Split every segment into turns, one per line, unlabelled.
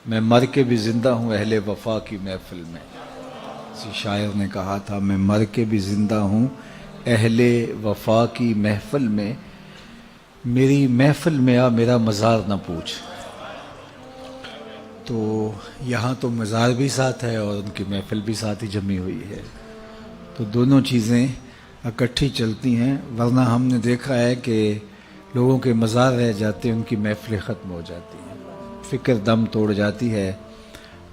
میں مر کے بھی زندہ ہوں اہل وفا کی محفل میں. کسی شاعر نے کہا تھا میں مر کے بھی زندہ ہوں اہل وفا کی محفل میں، میری محفل میں آ میرا مزار نہ پوچھ. تو یہاں تو مزار بھی ساتھ ہے اور ان کی محفل بھی ساتھ ہی جمی ہوئی ہے، تو دونوں چیزیں اکٹھی چلتی ہیں. ورنہ ہم نے دیکھا ہے کہ لوگوں کے مزار رہ جاتے ہیں، ان کی محفلیں ختم ہو جاتی ہیں، فکر دم توڑ جاتی ہے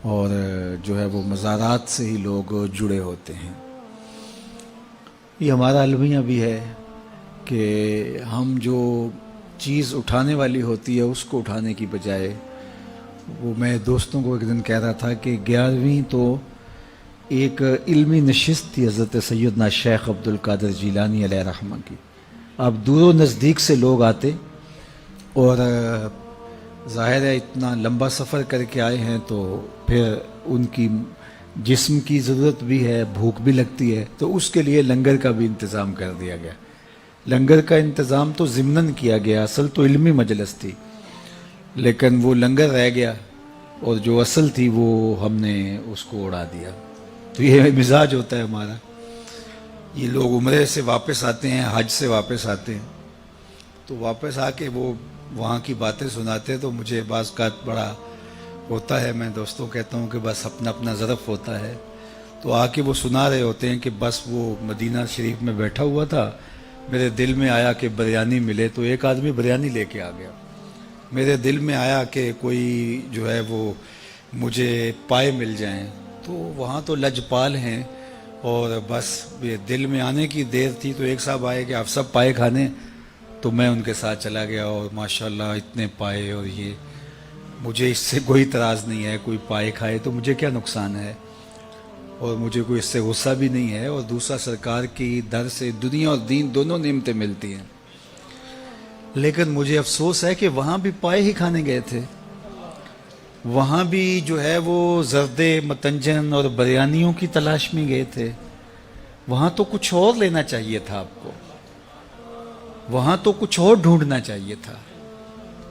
اور جو ہے وہ مزارات سے ہی لوگ جڑے ہوتے ہیں. یہ ہمارا المیہ بھی ہے کہ ہم جو چیز اٹھانے والی ہوتی ہے اس کو اٹھانے کی بجائے، وہ میں دوستوں کو ایک دن کہہ رہا تھا کہ 11ویں تو ایک علمی نشست تھی حضرت سیدنا شیخ عبد القادر جیلانی علیہ رحمہ کی. اب دور و نزدیک سے لوگ آتے اور ظاہر ہے اتنا لمبا سفر کر کے آئے ہیں تو پھر ان کی جسم کی ضرورت بھی ہے، بھوک بھی لگتی ہے، تو اس کے لیے لنگر کا بھی انتظام کر دیا گیا. لنگر کا انتظام تو ضمناً کیا گیا، اصل تو علمی مجلس تھی، لیکن وہ لنگر رہ گیا اور جو اصل تھی وہ ہم نے اس کو اڑا دیا. تو یہ مزاج ہوتا ہے ہمارا. یہ لوگ عمرے سے واپس آتے ہیں، حج سے واپس آتے ہیں، تو واپس آ کے وہ وہاں کی باتیں سناتے تو مجھے بعض کا بڑا ہوتا ہے. میں دوستوں کہتا ہوں کہ بس اپنا اپنا ظرف ہوتا ہے. تو آ کے وہ سنا رہے ہوتے ہیں کہ بس وہ مدینہ شریف میں بیٹھا ہوا تھا، میرے دل میں آیا کہ بریانی ملے، تو ایک آدمی بریانی لے کے آ گیا. میرے دل میں آیا کہ کوئی جو ہے وہ مجھے پائے مل جائیں، تو وہاں تو لجپال ہیں اور بس یہ دل میں آنے کی دیر تھی. تو ایک صاحب آئے کہ آپ سب پائے کھانے، تو میں ان کے ساتھ چلا گیا اور ماشاءاللہ اتنے پائے. اور یہ مجھے اس سے کوئی اعتراض نہیں ہے، کوئی پائے کھائے تو مجھے کیا نقصان ہے، اور مجھے کوئی اس سے غصہ بھی نہیں ہے. اور دوسرا سرکار کی در سے دنیا اور دین دونوں نعمتیں ملتی ہیں. لیکن مجھے افسوس ہے کہ وہاں بھی پائے ہی کھانے گئے تھے، وہاں بھی جو ہے وہ زردے متنجن اور بریانیوں کی تلاش میں گئے تھے. وہاں تو کچھ اور لینا چاہیے تھا آپ کو، وہاں تو کچھ اور ڈھونڈنا چاہیے تھا.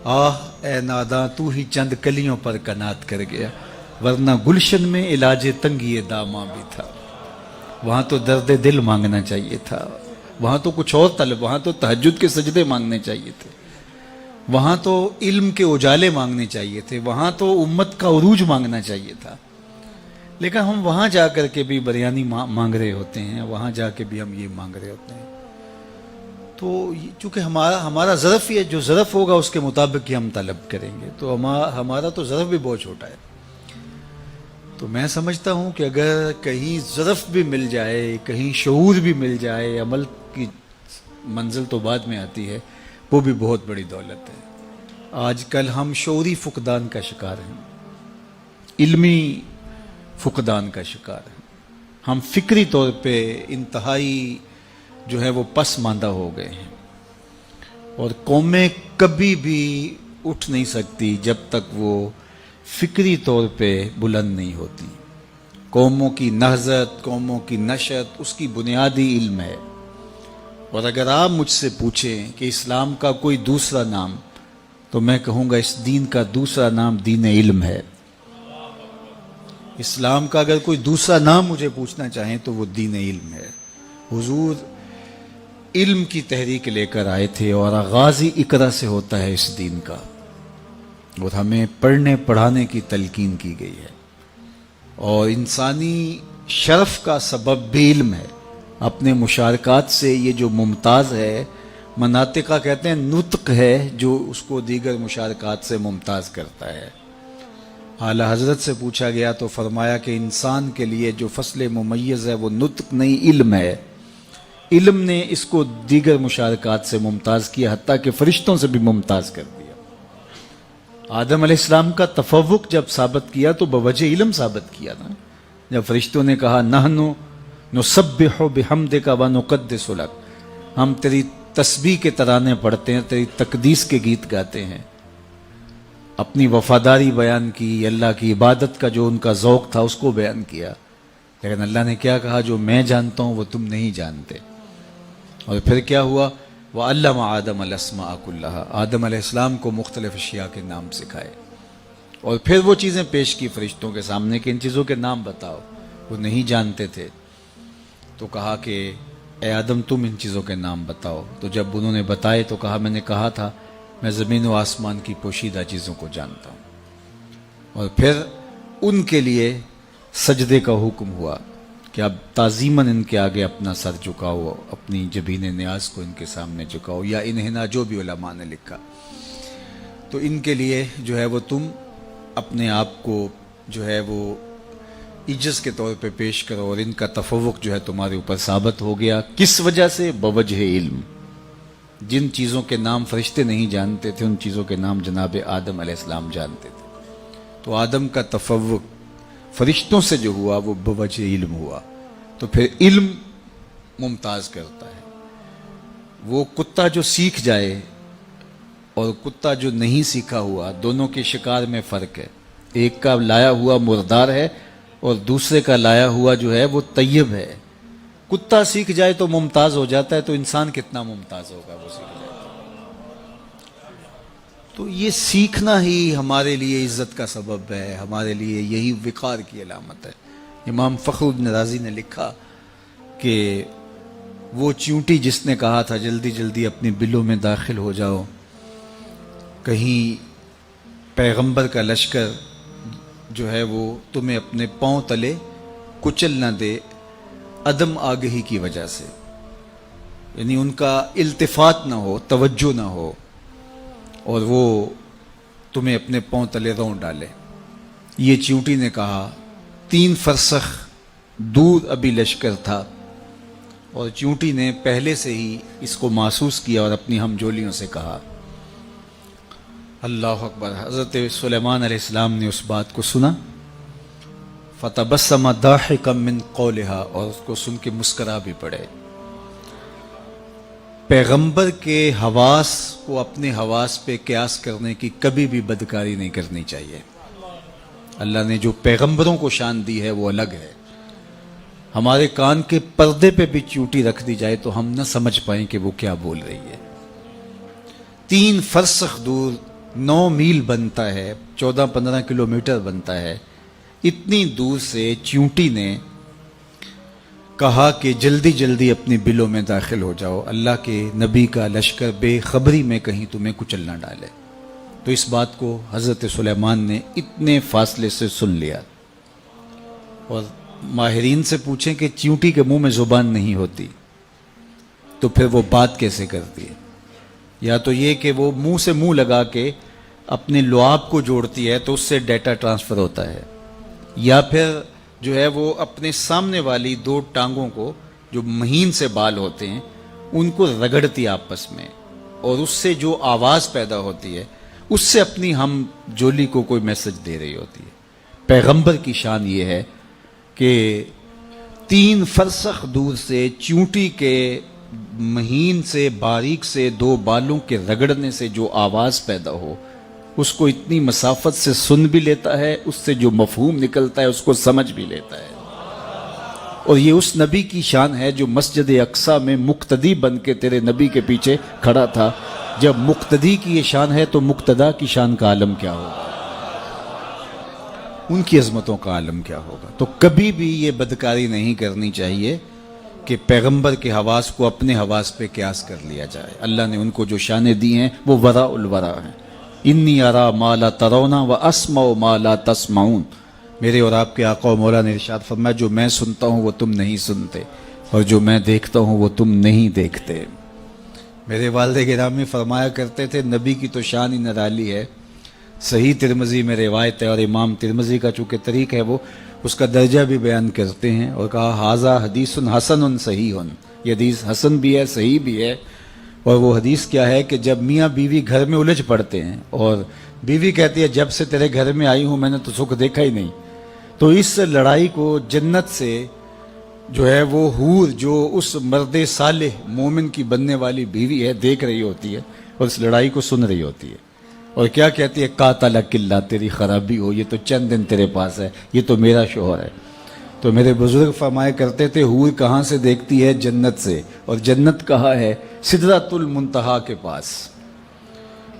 آہ اے ناداں تو ہی چند کلیوں پر کنات کر گیا، ورنہ گلشن میں علاج تنگی داماں بھی تھا. وہاں تو درد دل مانگنا چاہیے تھا، وہاں تو کچھ اور طلب، وہاں تو تہجد کے سجدے مانگنے چاہیے تھے، وہاں تو علم کے اجالے مانگنے چاہیے تھے، وہاں تو امت کا عروج مانگنا چاہیے تھا. لیکن ہم وہاں جا کر کے بھی بریانی مانگ رہے ہوتے ہیں، وہاں جا کے بھی ہم یہ مانگ رہے ہوتے ہیں. تو چونکہ ہمارا ظرف یہ جو ظرف ہوگا اس کے مطابق ہی ہم طلب کریں گے، تو ہمارا تو ظرف بھی بہت چھوٹا ہے. تو میں سمجھتا ہوں کہ اگر کہیں ظرف بھی مل جائے، کہیں شعور بھی مل جائے، عمل کی منزل تو بعد میں آتی ہے، وہ بھی بہت بڑی دولت ہے. آج کل ہم شعوری فقدان کا شکار ہیں، علمی فقدان کا شکار ہیں. ہم فکری طور پہ انتہائی جو ہے وہ پسماندہ ہو گئے ہیں، اور قومیں کبھی بھی اٹھ نہیں سکتی جب تک وہ فکری طور پہ بلند نہیں ہوتی. قوموں کی نہضت، قوموں کی نشت، اس کی بنیادی علم ہے. اور اگر آپ مجھ سے پوچھیں کہ اسلام کا کوئی دوسرا نام، تو میں کہوں گا اس دین کا دوسرا نام دین علم ہے. اسلام کا اگر کوئی دوسرا نام مجھے پوچھنا چاہیں تو وہ دین علم ہے. حضور علم کی تحریک لے کر آئے تھے اور آغاز ہی اقرا سے ہوتا ہے اس دین کا، اور ہمیں پڑھنے پڑھانے کی تلقین کی گئی ہے. اور انسانی شرف کا سبب بھی علم ہے. اپنے مشارکات سے یہ جو ممتاز ہے، مناطقہ کہتے ہیں نطق ہے جو اس کو دیگر مشارکات سے ممتاز کرتا ہے. اعلی حضرت سے پوچھا گیا تو فرمایا کہ انسان کے لیے جو فصل ممیز ہے وہ نطق نہیں علم ہے. علم نے اس کو دیگر مشارکات سے ممتاز کیا، حتیٰ کہ فرشتوں سے بھی ممتاز کر دیا. آدم علیہ السلام کا تفوق جب ثابت کیا تو بوجہ علم ثابت کیا نا. جب فرشتوں نے کہا نحنو نسبح بحمدک ونقدس لک، ہم تیری تسبیح کے ترانے پڑھتے ہیں، تیری تقدیس کے گیت گاتے ہیں، اپنی وفاداری بیان کی، اللہ کی عبادت کا جو ان کا ذوق تھا اس کو بیان کیا. لیکن اللہ نے کیا کہا؟ جو میں جانتا ہوں وہ تم نہیں جانتے. اور پھر کیا ہوا؟ وَعَلَّمَ آدَمَ الْأَسْمَاءَ كُلَّهَا، آدم علیہ السلام کو مختلف اشیاء کے نام سکھائے. اور پھر وہ چیزیں پیش کی فرشتوں کے سامنے کہ ان چیزوں کے نام بتاؤ. وہ نہیں جانتے تھے تو کہا کہ اے آدم تم ان چیزوں کے نام بتاؤ. تو جب انہوں نے بتائے تو کہا میں نے کہا تھا میں زمین و آسمان کی پوشیدہ چیزوں کو جانتا ہوں. اور پھر ان کے لیے سجدے کا حکم ہوا کہ اب تعظیماً ان کے آگے اپنا سر جھکاؤ, اپنی جبین نیاز کو ان کے سامنے جھکاؤ, یا انہنا جو بھی علماء نے لکھا. تو ان کے لیے جو ہے وہ تم اپنے آپ کو جو ہے وہ عجز کے طور پہ پیش کرو, اور ان کا تفوق جو ہے تمہارے اوپر ثابت ہو گیا. کس وجہ سے؟ بوجہ علم. جن چیزوں کے نام فرشتے نہیں جانتے تھے ان چیزوں کے نام جناب آدم علیہ السلام جانتے تھے. تو آدم کا تفوق فرشتوں سے جو ہوا وہ بوجہ علم ہوا. تو پھر علم ممتاز کرتا ہے. وہ کتا جو سیکھ جائے اور کتا جو نہیں سیکھا ہوا, دونوں کے شکار میں فرق ہے. ایک کا لایا ہوا مردار ہے اور دوسرے کا لایا ہوا جو ہے وہ طیب ہے. کتا سیکھ جائے تو ممتاز ہو جاتا ہے, تو انسان کتنا ممتاز ہوگا وہ سیکھ جائے تو یہ سیکھنا ہی ہمارے لیے عزت کا سبب ہے, ہمارے لیے یہی وقار کی علامت ہے. امام فخر الدین رازی نے لکھا کہ وہ چیونٹی جس نے کہا تھا جلدی جلدی اپنی بلوں میں داخل ہو جاؤ, کہیں پیغمبر کا لشکر جو ہے وہ تمہیں اپنے پاؤں تلے کچل نہ دے عدم آگہی کی وجہ سے, یعنی ان کا التفات نہ ہو, توجہ نہ ہو, اور وہ تمہیں اپنے پاؤں تلے رون ڈالے. یہ چیونٹی نے کہا. 3 فرسخ دور ابھی لشکر تھا اور چیونٹی نے پہلے سے ہی اس کو محسوس کیا اور اپنی ہمجولیوں سے کہا. اللہ اکبر. حضرت سلیمان علیہ السلام نے اس بات کو سنا, فتبسم ضاحکا من قولها, اور اس کو سن کے مسکرا بھی پڑے. پیغمبر کے حواس کو اپنے حواس پہ قیاس کرنے کی کبھی بھی بدکاری نہیں کرنی چاہیے. اللہ نے جو پیغمبروں کو شان دی ہے وہ الگ ہے. ہمارے کان کے پردے پہ بھی چیونٹی رکھ دی جائے تو ہم نہ سمجھ پائیں کہ وہ کیا بول رہی ہے. 3 فرسخ دور 9 میل بنتا ہے, 14-15 کلومیٹر بنتا ہے. اتنی دور سے چیونٹی نے کہا کہ جلدی جلدی اپنی بلوں میں داخل ہو جاؤ, اللہ کے نبی کا لشکر بے خبری میں کہیں تمہیں کچل نہ ڈالے. تو اس بات کو حضرت سلیمان نے اتنے فاصلے سے سن لیا. اور ماہرین سے پوچھیں کہ چیونٹی کے منہ میں زبان نہیں ہوتی تو پھر وہ بات کیسے کرتی ہے؟ یا تو یہ کہ وہ منہ سے منہ لگا کے اپنے لعاب کو جوڑتی ہے تو اس سے ڈیٹا ٹرانسفر ہوتا ہے, یا پھر جو ہے وہ اپنے سامنے والی 2 ٹانگوں کو جو مہین سے بال ہوتے ہیں ان کو رگڑتی آپس میں, اور اس سے جو آواز پیدا ہوتی ہے اس سے اپنی ہم جولی کو کوئی میسج دے رہی ہوتی ہے. پیغمبر کی شان یہ ہے کہ 3 فرسخ دور سے چیونٹی کے مہین سے باریک سے 2 بالوں کے رگڑنے سے جو آواز پیدا ہو اس کو اتنی مسافت سے سن بھی لیتا ہے, اس سے جو مفہوم نکلتا ہے اس کو سمجھ بھی لیتا ہے. اور یہ اس نبی کی شان ہے جو مسجد اقصی میں مقتدی بن کے تیرے نبی کے پیچھے کھڑا تھا. جب مقتدی کی یہ شان ہے تو مقتدا کی شان کا عالم کیا ہوگا, ان کی عظمتوں کا عالم کیا ہوگا. تو کبھی بھی یہ بدکاری نہیں کرنی چاہیے کہ پیغمبر کے حواس کو اپنے حواس پہ قیاس کر لیا جائے. اللہ نے ان کو جو شانیں دی ہیں وہ وراء الورا ہیں. انی ارا ما لا ترون و اسمع ما لا تسمعون. میرے اور آپ کے آقا و مولا نے ارشاد فرمایا جو میں سنتا ہوں وہ تم نہیں سنتے, اور جو میں دیکھتا ہوں وہ تم نہیں دیکھتے. میرے والد گرامی فرمایا کرتے تھے نبی کی تو شان ہی نرالی ہے. صحیح ترمذی میں روایت ہے, اور امام ترمذی کا چونکہ طریق ہے وہ اس کا درجہ بھی بیان کرتے ہیں, اور کہا ھذا حدیث حسن صحیح. یہ حدیث حسن بھی ہے صحیح بھی ہے. اور وہ حدیث کیا ہے کہ جب میاں بیوی گھر میں الجھ پڑتے ہیں اور بیوی کہتی ہے جب سے تیرے گھر میں آئی ہوں میں نے تو سکھ دیکھا ہی نہیں, تو اس لڑائی کو جنت سے جو ہے وہ حور جو اس مرد صالح مومن کی بننے والی بیوی ہے دیکھ رہی ہوتی ہے اور اس لڑائی کو سن رہی ہوتی ہے, اور کیا کہتی ہے قاتلک اللہ, تیری خرابی ہو, یہ تو چند دن تیرے پاس ہے, یہ تو میرا شوہر ہے. تو میرے بزرگ فرمایا کرتے تھے حور کہاں سے دیکھتی ہے؟ جنت سے, اور جنت کہاں ہے؟ سدرۃ المنتہا کے پاس.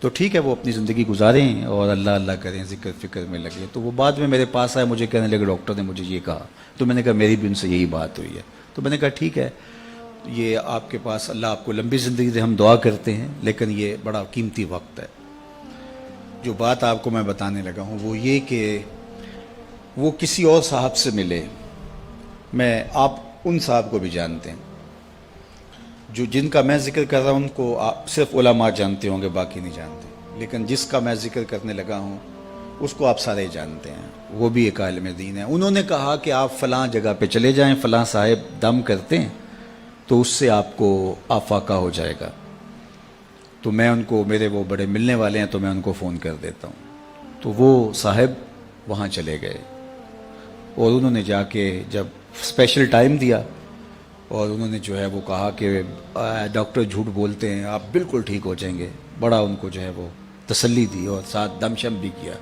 تو ٹھیک ہے وہ اپنی زندگی گزاریں اور اللہ اللہ کریں، ذکر فکر میں لگے. تو وہ بعد میں میرے پاس آئے، مجھے کہنے لگے ڈاکٹر نے مجھے یہ کہا. تو میں نے کہا میری بھی ان سے یہی بات ہوئی ہے. تو میں نے کہا ٹھیک ہے، یہ آپ کے پاس اللہ آپ کو لمبی زندگی دے، ہم دعا کرتے ہیں، لیکن یہ بڑا قیمتی وقت ہے. جو بات آپ کو میں بتانے لگا ہوں وہ یہ کہ وہ کسی اور صاحب سے ملے. آپ ان صاحب کو بھی جانتے ہیں جو جن کا میں ذکر کر رہا ہوں، ان کو آپ صرف علماء جانتے ہوں گے، باقی نہیں جانتے. لیکن جس کا میں ذکر کرنے لگا ہوں اس کو آپ سارے جانتے ہیں. وہ بھی ایک عالم دین ہے. انہوں نے کہا کہ آپ فلاں جگہ پہ چلے جائیں، فلاں صاحب دم کرتے ہیں تو اس سے آپ کو آفاقہ ہو جائے گا. تو میں ان کو، میرے وہ بڑے ملنے والے ہیں، تو میں ان کو فون کر دیتا ہوں. تو وہ صاحب وہاں چلے گئے اور انہوں نے جا کے جب اسپیشل ٹائم دیا اور انہوں نے جو ہے وہ کہا کہ ڈاکٹر جھوٹ بولتے ہیں، آپ بالکل ٹھیک ہو جائیں گے. بڑا ان کو جو ہے وہ تسلی دی اور ساتھ دم شم بھی کیا.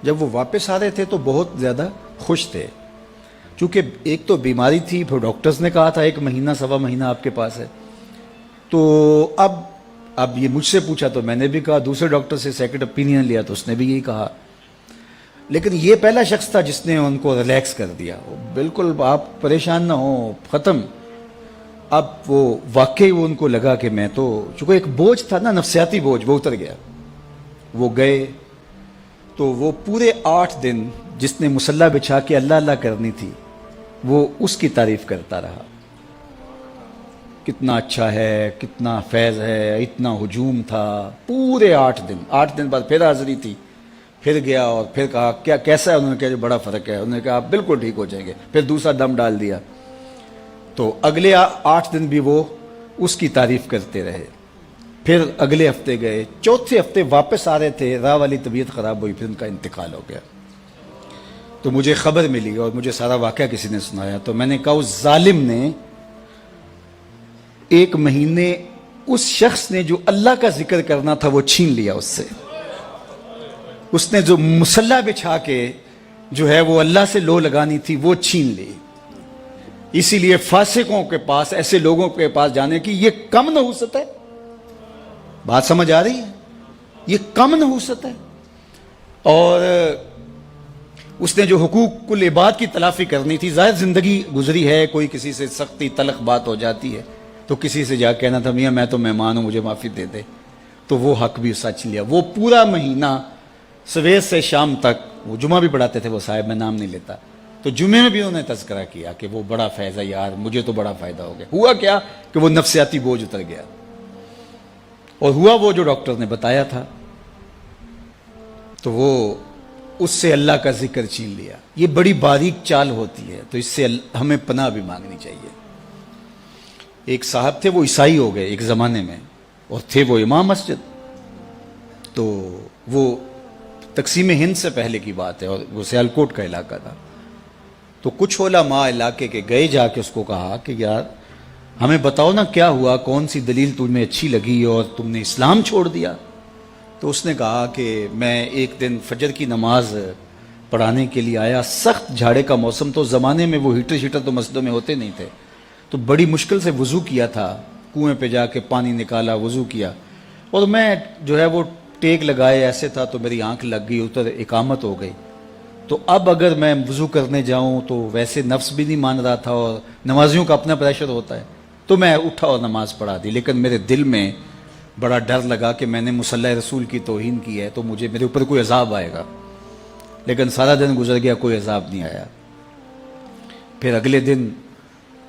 جب وہ واپس آ رہے تھے تو بہت زیادہ خوش تھے، چونکہ ایک تو بیماری تھی، پھر ڈاکٹرز نے کہا تھا 1 مہینہ سوا مہینہ آپ کے پاس ہے. تو اب یہ مجھ سے پوچھا تو میں نے بھی کہا، دوسرے ڈاکٹر سے سیکنڈ اوپینین لیا تو اس نے بھی یہی کہا. لیکن یہ پہلا شخص تھا جس نے ان کو ریلیکس کر دیا. بالکل آپ پریشان نہ ہوں، ختم. اب وہ واقعی وہ ان کو لگا کہ میں تو، چونکہ ایک بوجھ تھا نا، نفسیاتی بوجھ، وہ اتر گیا. وہ گئے تو وہ پورے 8 دن جس نے مصلی بچھا کے اللہ اللہ کرنی تھی وہ اس کی تعریف کرتا رہا. کتنا اچھا ہے، کتنا فیض ہے، اتنا ہجوم تھا. پورے 8 دن بعد پھر حاضری تھی. پھر گیا اور پھر کہا کیا کیسا ہے؟ انہوں نے کہا بڑا فرق ہے. انہوں نے کہا آپ بالکل ٹھیک ہو جائیں گے. پھر دوسرا دم ڈال دیا. تو اگلے 8 دن بھی وہ اس کی تعریف کرتے رہے. پھر اگلے ہفتے گئے، چوتھے ہفتے واپس آ رہے تھے، راہ والی طبیعت خراب ہوئی، پھر ان کا انتقال ہو گیا. تو مجھے خبر ملی اور مجھے سارا واقعہ کسی نے سنایا. تو میں نے کہا اس ظالم نے 1 مہینے اس شخص نے جو اللہ کا ذکر کرنا تھا وہ چھین لیا اس سے. اس نے جو مصلی بچھا کے جو ہے وہ اللہ سے لو لگانی تھی وہ چھین لی. اسی لیے فاسقوں کے پاس، ایسے لوگوں کے پاس جانے کی یہ کم نحوست ہے. بات سمجھ آ رہی ہے؟ یہ کم نحوست ہے. اور اس نے جو حقوق العباد کی تلافی کرنی تھی، ظاہر زندگی گزری ہے، کوئی کسی سے سختی تلخ بات ہو جاتی ہے تو کسی سے جا کہنا تھا میاں میں تو مہمان ہوں مجھے معافی دے دے، تو وہ حق بھی سچ لیا. وہ پورا مہینہ صبح سے شام تک، وہ جمعہ بھی پڑھاتے تھے وہ صاحب، میں نام نہیں لیتا، تو جمعے میں بھی انہوں نے تذکرہ کیا کہ وہ بڑا فیض ہے یار، مجھے تو بڑا فائدہ ہو گیا. ہوا کیا کہ وہ نفسیاتی بوجھ اتر گیا اور ہوا وہ جو ڈاکٹر نے بتایا تھا. تو وہ اس سے اللہ کا ذکر چھین لیا. یہ بڑی باریک چال ہوتی ہے، تو اس سے ہمیں پناہ بھی مانگنی چاہیے. ایک صاحب تھے، وہ عیسائی ہو گئے ایک زمانے میں، اور تھے وہ امام مسجد. تو وہ تقسیم ہند سے پہلے کی بات ہے اور وہ سیالکوٹ کا علاقہ تھا. تو کچھ علماء علاقے کے گئے، جا کے اس کو کہا کہ یار ہمیں بتاؤ نا کیا ہوا، کون سی دلیل تمہیں اچھی لگی اور تم نے اسلام چھوڑ دیا. تو اس نے کہا کہ میں ایک دن فجر کی نماز پڑھانے کے لیے آیا، سخت جھاڑے کا موسم، تو زمانے میں وہ ہیٹر شیٹر تو مسجدوں میں ہوتے نہیں تھے، تو بڑی مشکل سے وضو کیا تھا، کنویں پہ جا کے پانی نکالا، وضو کیا، اور میں جو ہے وہ ٹیک لگائے ایسے تھا تو میری آنکھ لگ گئی، ادھر اقامت ہو گئی. تو اب اگر میں وضو کرنے جاؤں تو ویسے نفس بھی نہیں مان رہا تھا اور نمازیوں کا اپنا پریشر ہوتا ہے، تو میں اٹھا اور نماز پڑھا دی. لیکن میرے دل میں بڑا ڈر لگا کہ میں نے مصلی رسول کی توہین کی ہے تو میرے اوپر کوئی عذاب آئے گا. لیکن سارا دن گزر گیا، کوئی عذاب نہیں آیا. پھر اگلے دن،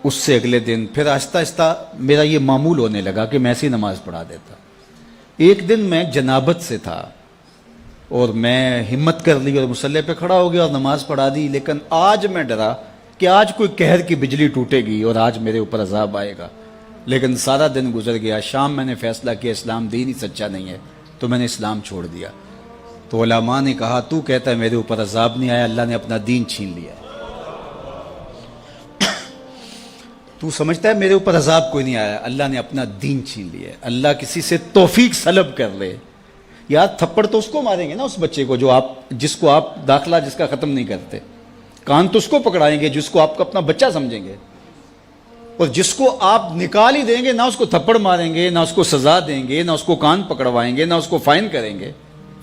اس سے اگلے دن، پھر آہستہ آہستہ میرا یہ معمول ہونے لگا کہ میں ایسی نماز پڑھا دیتا. ایک دن میں جنابت سے تھا اور میں ہمت کر لی اور مصلی پہ کھڑا ہو گیا اور نماز پڑھا دی. لیکن آج میں ڈرا کہ آج کوئی قہر کی بجلی ٹوٹے گی اور آج میرے اوپر عذاب آئے گا. لیکن سارا دن گزر گیا. شام میں نے فیصلہ کیا اسلام دین ہی سچا نہیں ہے، تو میں نے اسلام چھوڑ دیا. تو علماء نے کہا تو کہتا ہے میرے اوپر عذاب نہیں آیا، اللہ نے اپنا دین چھین لیا. تو سمجھتا ہے میرے اوپر عذاب کوئی نہیں آیا، اللہ نے اپنا دین چھین لیا. اللہ کسی سے توفیق سلب کر لے، یار تھپڑ تو اس کو ماریں گے نا، اس بچے کو جس کو آپ داخلہ جس کا ختم نہیں کرتے. کان تو اس کو پکڑائیں گے جس کو آپ کا اپنا بچہ سمجھیں گے. اور جس کو آپ نکال ہی دیں گے، نہ اس کو تھپڑ ماریں گے، نہ اس کو سزا دیں گے، نہ اس کو کان پکڑوائیں گے، نہ اس کو فائن کریں گے.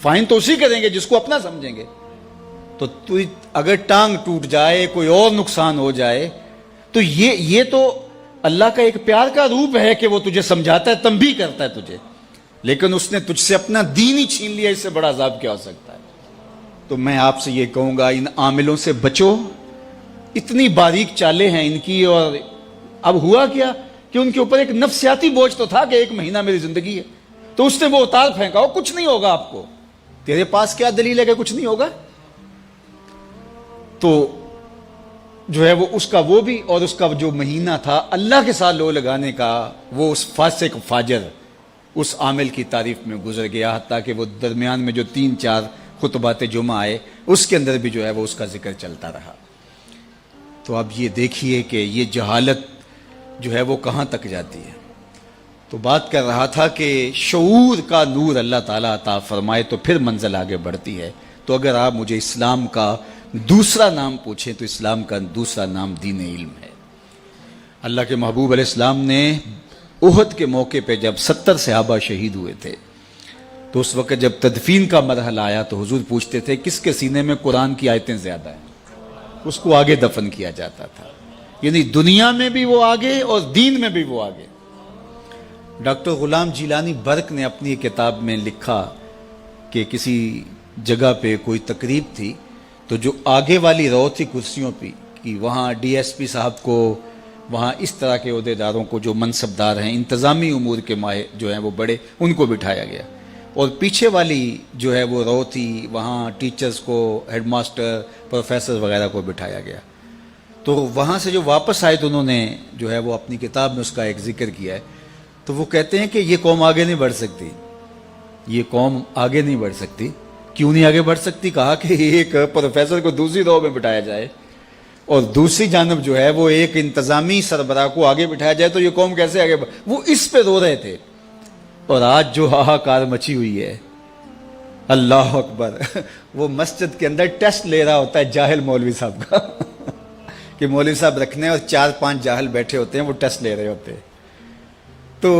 فائن تو اسی کریں گے جس کو اپنا سمجھیں گے. تو اگر ٹانگ ٹوٹ جائے، کوئی اور نقصان ہو جائے، تو یہ تو اللہ کا ایک پیار کا روپ ہے کہ وہ تجھے سمجھاتا ہے، تنبیہ کرتا ہے تجھے. لیکن اس نے تجھ سے اپنا دین ہی چھین لیا، اس سے بڑا عذاب کیا ہو سکتا ہے؟ تو میں آپ سے یہ کہوں گا، ان عاملوں سے بچو. اتنی باریک چالیں ہیں ان کی. اور اب ہوا کیا کہ ان کے اوپر ایک نفسیاتی بوجھ تو تھا کہ 1 مہینہ میری زندگی ہے، تو اس نے وہ اتار پھینکا، ہو کچھ نہیں ہوگا آپ کو. تیرے پاس کیا دلیل ہے کہ کچھ نہیں ہوگا؟ تو جو ہے وہ اس کا وہ بھی، اور اس کا جو مہینہ تھا اللہ کے ساتھ لو لگانے کا، وہ اس فاسق فاجر اس عامل کی تعریف میں گزر گیا. حتیٰ کہ وہ درمیان میں جو 3-4 خطبات جمعہ آئے، اس کے اندر بھی جو ہے وہ اس کا ذکر چلتا رہا. تو اب یہ دیکھیے کہ یہ جہالت جو ہے وہ کہاں تک جاتی ہے. تو بات کر رہا تھا کہ شعور کا نور اللہ تعالیٰ عطا فرمائے تو پھر منزل آگے بڑھتی ہے. تو اگر آپ مجھے اسلام کا دوسرا نام پوچھیں تو اسلام کا دوسرا نام دین علم ہے. اللہ کے محبوب علیہ السلام نے احد کے موقع پہ جب 70 صحابہ شہید ہوئے تھے، تو اس وقت جب تدفین کا مرحلہ آیا تو حضور پوچھتے تھے کس کے سینے میں قرآن کی آیتیں زیادہ ہیں، اس کو آگے دفن کیا جاتا تھا. یعنی دنیا میں بھی وہ آگے اور دین میں بھی وہ آگے. ڈاکٹر غلام جیلانی برق نے اپنی کتاب میں لکھا کہ کسی جگہ پہ کوئی تقریب تھی، تو جو آگے والی رو تھی کرسیوں پہ کہ وہاں ڈی ایس پی صاحب کو، وہاں اس طرح کے عہدیداروں کو جو منصبدار ہیں، انتظامی امور کے ماہر جو ہیں وہ بڑے، ان کو بٹھایا گیا. اور پیچھے والی جو ہے وہ رو تھی، وہاں ٹیچرز کو، ہیڈ ماسٹر، پروفیسر وغیرہ کو بٹھایا گیا. تو وہاں سے جو واپس آئے تو انہوں نے جو ہے وہ اپنی کتاب میں اس کا ایک ذکر کیا ہے. تو وہ کہتے ہیں کہ یہ قوم آگے نہیں بڑھ سکتی، یہ قوم آگے نہیں بڑھ سکتی. کیوں نہیں آگے بڑھ سکتی؟ کہا کہ ایک پروفیسر کو دوسری رو میں بٹھایا جائے اور دوسری جانب جو ہے وہ ایک انتظامی سربراہ کو آگے بٹھایا جائے تو یہ قوم کیسے آگے وہ اس پہ رو رہے تھے. اور آج جو ہاہاکار مچی ہوئی ہے، اللہ اکبر، وہ مسجد کے اندر ٹیسٹ لے رہا ہوتا ہے جاہل مولوی صاحب کا کہ مولوی صاحب رکھنے اور 4-5 جاہل بیٹھے ہوتے ہیں، وہ ٹیسٹ لے رہے ہوتے ہیں. تو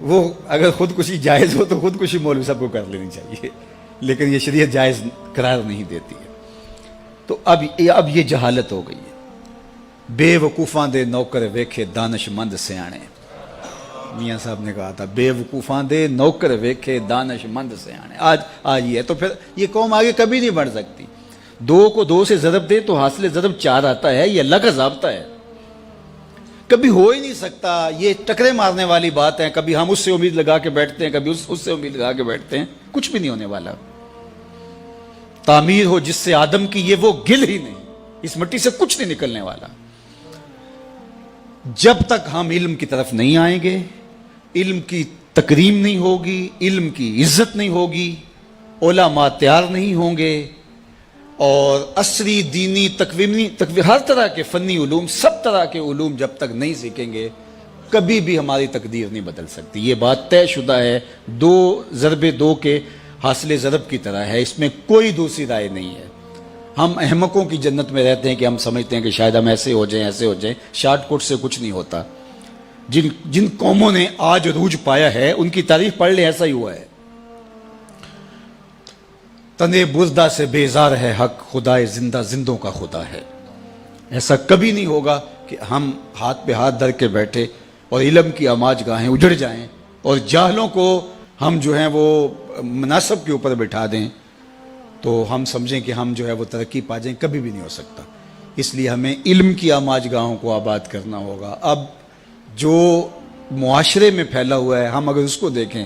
وہ اگر خودکشی جائز ہو تو خودکشی مولوی صاحب کو کر لینی چاہیے، لیکن یہ شریعت جائز قرار نہیں دیتی ہے. تو اب یہ جہالت ہو گئی ہے. بے وقوفاں دے نوکر ویکھے دانش مند سیانے، میاں صاحب نے کہا تھا بے وقوفاں دے نوکر ویکھے دانش مند سیانے. آج یہ تو پھر یہ قوم آگے کبھی نہیں بڑھ سکتی. 2 کو 2 سے ضرب دے تو حاصل ضرب 4 آتا ہے. یہ اللہ کا ضابطہ ہے، کبھی ہو ہی نہیں سکتا. یہ ٹکرے مارنے والی بات ہے. کبھی ہم اس سے امید لگا کے بیٹھتے ہیں، کبھی اس سے امید لگا کے بیٹھتے ہیں. کچھ بھی نہیں ہونے والا. تعمیر ہو جس سے آدم کی، یہ وہ گل ہی نہیں، اس مٹی سے کچھ نہیں نکلنے والا. جب تک ہم علم کی طرف نہیں آئیں گے، علم کی تکریم نہیں ہوگی، علم کی عزت نہیں ہوگی، علماء تیار نہیں ہوں گے، اور عصری دینی تکوینی ہر طرح کے فنی علوم، سب طرح کے علوم جب تک نہیں سیکھیں گے، کبھی بھی ہماری تقدیر نہیں بدل سکتی. یہ بات طے شدہ ہے. 2 ضرب 2 کے حاصل ضرب کی طرح ہے، اس میں کوئی دوسری رائے نہیں ہے. ہم احمقوں کی جنت میں رہتے ہیں کہ ہم سمجھتے ہیں کہ شاید ہم ایسے ہو جائیں، ایسے ہو جائیں. شارٹ کٹ سے کچھ نہیں ہوتا. جن قوموں نے آج عروج پایا ہے ان کی تاریخ پڑھ لیں، ایسا ہی ہوا ہے. تنے بزدہ سے بیزار ہے حق، خدائے زندہ زندوں کا خدا ہے. ایسا کبھی نہیں ہوگا کہ ہم ہاتھ پہ ہاتھ دھر کے بیٹھے اور علم کی آماج گاہیں اجڑ جائیں اور جاہلوں کو ہم جو ہیں وہ مناصب کے اوپر بٹھا دیں تو ہم سمجھیں کہ ہم جو ہے وہ ترقی پا جائیں. کبھی بھی نہیں ہو سکتا. اس لیے ہمیں علم کی آماج گاہوں کو آباد کرنا ہوگا. اب جو معاشرے میں پھیلا ہوا ہے، ہم اگر اس کو دیکھیں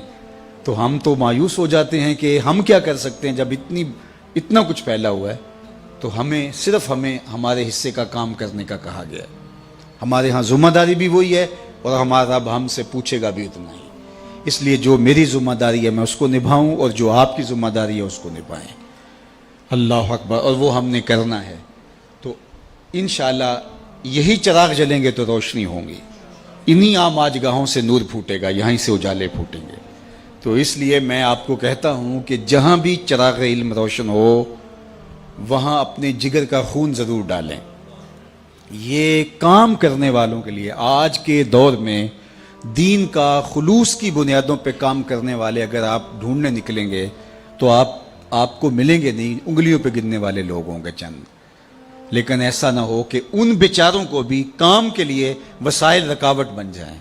تو ہم تو مایوس ہو جاتے ہیں کہ ہم کیا کر سکتے ہیں. جب اتنا کچھ پھیلا ہوا ہے تو صرف ہمیں ہمارے حصے کا کام کرنے کا کہا گیا ہے. ہمارے ہاں ذمہ داری بھی وہی ہے اور ہمارا رب ہم سے پوچھے گا بھی اتنا ہی. اس لیے جو میری ذمہ داری ہے میں اس کو نبھاؤں اور جو آپ کی ذمہ داری ہے اس کو نبھائیں. اللہ اکبر. اور وہ ہم نے کرنا ہے. تو انشاءاللہ یہی چراغ جلیں گے تو روشنی ہوں گی. انہی عام آج گاہوں سے نور پھوٹے گا، یہیں سے اجالے پھوٹیں گے. تو اس لیے میں آپ کو کہتا ہوں کہ جہاں بھی چراغ علم روشن ہو وہاں اپنے جگر کا خون ضرور ڈالیں. یہ کام کرنے والوں کے لیے آج کے دور میں دین کا خلوص کی بنیادوں پہ کام کرنے والے اگر آپ ڈھونڈنے نکلیں گے تو آپ کو ملیں گے نہیں، انگلیوں پہ گننے والے لوگ ہوں گے چند، لیکن ایسا نہ ہو کہ ان بیچاروں کو بھی کام کے لیے وسائل رکاوٹ بن جائیں۔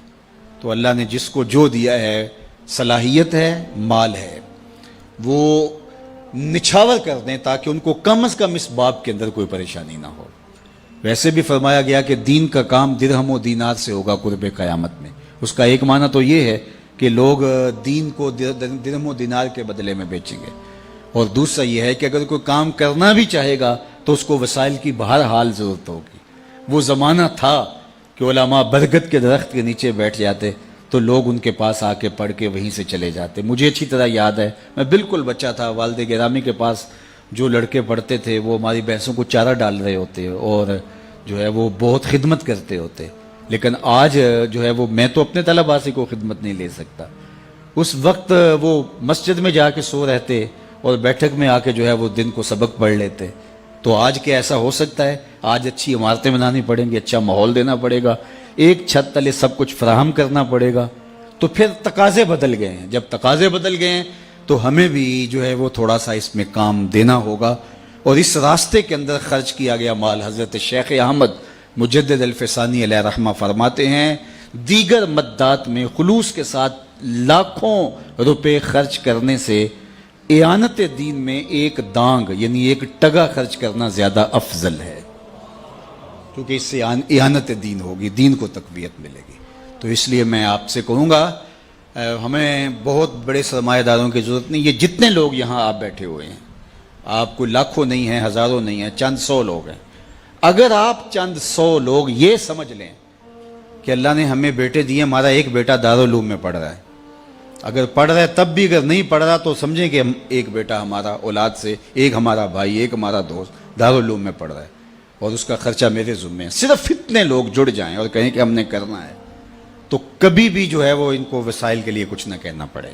تو اللہ نے جس کو جو دیا ہے، صلاحیت ہے، مال ہے، وہ نچھاور کر دیں تاکہ ان کو کم از کم اس باب کے اندر کوئی پریشانی نہ ہو۔ ویسے بھی فرمایا گیا کہ دین کا کام درہم و دینار سے ہوگا قرب قیامت میں۔ اس کا ایک معنی تو یہ ہے کہ لوگ دین کو درہم و دینار کے بدلے میں بیچیں گے، اور دوسرا یہ ہے کہ اگر کوئی کام کرنا بھی چاہے گا تو اس کو وسائل کی بہرحال ضرورت ہوگی۔ وہ زمانہ تھا کہ علماء برگد کے درخت کے نیچے بیٹھ جاتے تو لوگ ان کے پاس آ کے پڑھ کے وہیں سے چلے جاتے۔ مجھے اچھی طرح یاد ہے، میں بالکل بچہ تھا، والد گرامی کے پاس جو لڑکے پڑھتے تھے وہ ہماری بھینسوں کو چارہ ڈال رہے ہوتے اور جو ہے وہ بہت خدمت کرتے ہوتے، لیکن آج جو ہے وہ میں تو اپنے طلباء سے کوئی خدمت نہیں لے سکتا۔ اس وقت وہ مسجد میں جا کے سو رہتے اور بیٹھک میں آ کے جو ہے وہ دن کو سبق پڑھ لیتے۔ تو آج کیا ایسا ہو سکتا ہے؟ آج اچھی عمارتیں بنانی پڑیں گی، اچھا ماحول دینا پڑے گا، ایک چھت تلے سب کچھ فراہم کرنا پڑے گا۔ تو پھر تقاضے بدل گئے ہیں، جب تقاضے بدل گئے ہیں تو ہمیں بھی جو ہے وہ تھوڑا سا اس میں کام دینا ہوگا، اور اس راستے کے اندر خرچ کیا گیا مال۔ حضرت شیخ احمد مجدد الفسانی علیہ رحمہ فرماتے ہیں دیگر مدات میں خلوص کے ساتھ لاکھوں روپے خرچ کرنے سے اعانت دین میں ایک دانگ یعنی ایک ٹگا خرچ کرنا زیادہ افضل ہے، کیونکہ اس سے اعانت دین ہوگی، دین کو تقویت ملے گی۔ تو اس لیے میں آپ سے کہوں گا ہمیں بہت بڑے سرمایہ داروں کی ضرورت نہیں، یہ جتنے لوگ یہاں آپ بیٹھے ہوئے ہیں، آپ کو لاکھوں نہیں ہیں، ہزاروں نہیں ہیں، چند سو لوگ ہیں۔ اگر آپ چند سو لوگ یہ سمجھ لیں کہ اللہ نے ہمیں بیٹے دیے، ہمارا ایک بیٹا دارالعلوم میں پڑھ رہا ہے، اگر پڑھ رہا ہے تب بھی اگر نہیں پڑھ رہا تو سمجھیں کہ ایک بیٹا ہمارا اولاد سے، ایک ہمارا بھائی، ایک ہمارا دوست دارالعلوم میں پڑھ رہا ہے اور اس کا خرچہ میرے ذمہ ہے۔ صرف اتنے لوگ جڑ جائیں اور کہیں کہ ہم نے کرنا ہے تو کبھی بھی جو ہے وہ ان کو وسائل کے لیے کچھ نہ کہنا پڑے،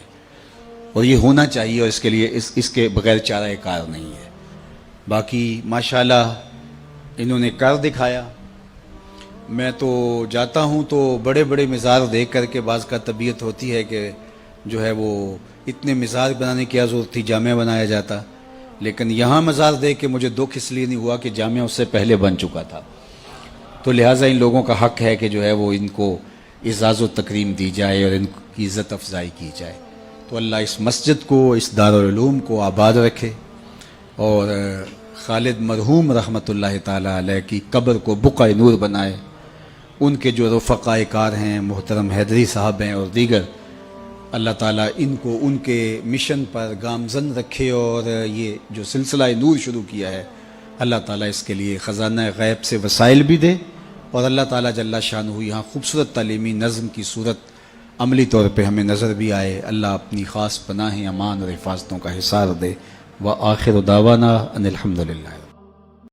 اور یہ ہونا چاہیے، اور اس کے لیے اس کے بغیر چارہ کار نہیں ہے۔ باقی ماشاءاللہ انہوں نے کر دکھایا۔ میں تو جاتا ہوں تو بڑے بڑے مزار دیکھ کر کے بعض کا طبیعت ہوتی ہے کہ جو ہے وہ اتنے مزار بنانے کی کیا ضرورت تھی، جامعہ بنایا جاتا، لیکن یہاں مزار دیکھ کے مجھے دکھ اس لیے نہیں ہوا کہ جامعہ اس سے پہلے بن چکا تھا، تو لہٰذا ان لوگوں کا حق ہے کہ جو ہے وہ ان کو اعزاز و تکریم دی جائے اور ان کی عزت افزائی کی جائے۔ تو اللہ اس مسجد کو، اس دارالعلوم کو آباد رکھے، اور خالد مرحوم رحمۃ اللہ تعالیٰ علیہ کی قبر کو بقعہ نور بنائے۔ ان کے جو رفقائے کار ہیں، محترم حیدری صاحب ہیں اور دیگر، اللہ تعالیٰ ان کو ان کے مشن پر گامزن رکھے، اور یہ جو سلسلہ نور شروع کیا ہے اللہ تعالیٰ اس کے لیے خزانہ غیب سے وسائل بھی دے، اور اللہ تعالیٰ جل شانہ یہاں خوبصورت تعلیمی نظم کی صورت عملی طور پہ ہمیں نظر بھی آئے۔ اللہ اپنی خاص پناہ امان اور حفاظتوں کا حصار دے۔ وآخر دعوانا ان الحمدللہ۔